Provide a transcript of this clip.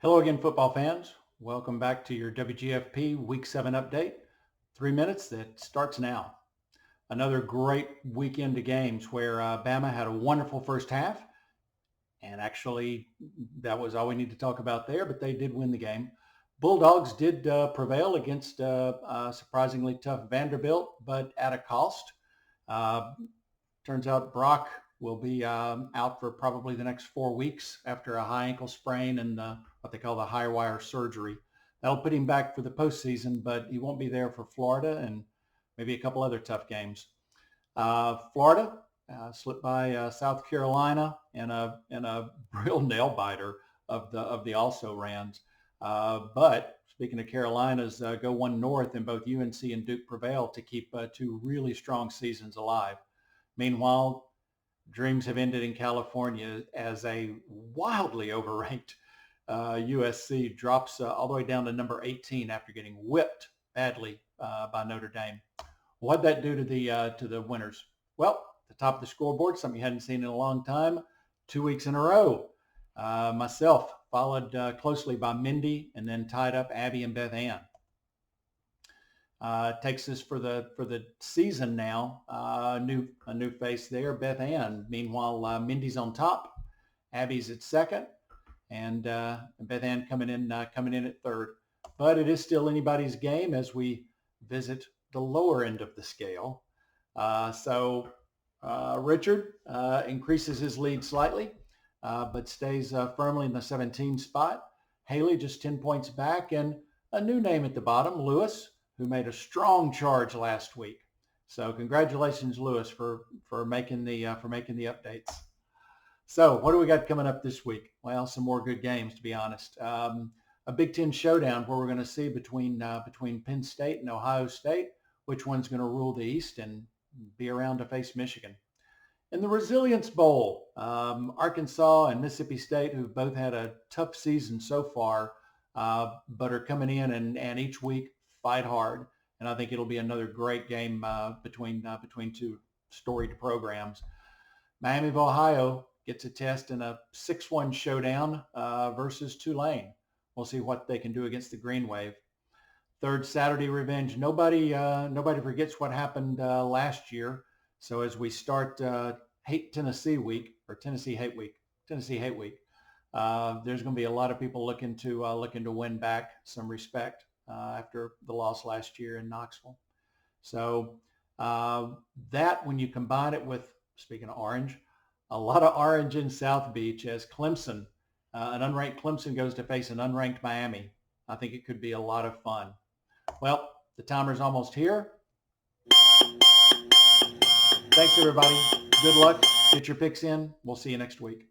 Hello again, football fans. Welcome back to your WGFP Week 7 update. 3 minutes that starts now. Another great weekend of games where Bama had a wonderful first half. And actually, that was all we need to talk about there, but they did win the game. Bulldogs did prevail against surprisingly tough Vanderbilt, but at a cost. Uh, Turns out Brock will be out for probably the next 4 weeks after a high ankle sprain and what they call the high wire surgery. That'll put him back for the postseason, but he won't be there for Florida and maybe a couple other tough games. Florida slipped by South Carolina in a real nail biter of the also rans. But speaking of Carolinas, go one north, and both UNC and Duke prevail to keep two really strong seasons alive. Meanwhile, dreams have ended in California as a wildly overranked USC drops all the way down to number 18 after getting whipped badly by Notre Dame. What'd that do to the winners? Well, the top of the scoreboard, something you hadn't seen in a long time, 2 weeks in a row. Myself, followed closely by Mindy, and then tied up Abby and Beth Ann. Takes us for the season now. A new face there, Beth Ann. Meanwhile, Mindy's on top, Abby's at second, and Beth Ann coming in at third. But it is still anybody's game as we visit the lower end of the scale. So Richard increases his lead slightly, but stays firmly in the 17 spot. Haley just 10 points back, and a new name at the bottom, Lewis, who made a strong charge last week. So congratulations, Lewis, for making the updates. So what do we got coming up this week? Well, some more good games, to be honest. A Big Ten showdown where we're going to see between Penn State and Ohio State which one's going to rule the East and be around to face Michigan. In the Resilience Bowl, Arkansas and Mississippi State, who've both had a tough season so far, but are coming in and each week fight hard. And I think it'll be another great game between two storied programs. Miami of Ohio gets a test in a 6-1 showdown versus Tulane. We'll see what they can do against the Green Wave. Third Saturday revenge. Nobody forgets what happened last year. So as we start Hate Tennessee Week or Tennessee Hate Week, there's going to be a lot of people looking to win back some respect after the loss last year in Knoxville. So that, when you combine it with, speaking of orange, a lot of orange in South Beach as Clemson, an unranked Clemson goes to face an unranked Miami. I think it could be a lot of fun. Well, the timer's almost here. Thanks, everybody. Good luck. Get your picks in. We'll see you next week.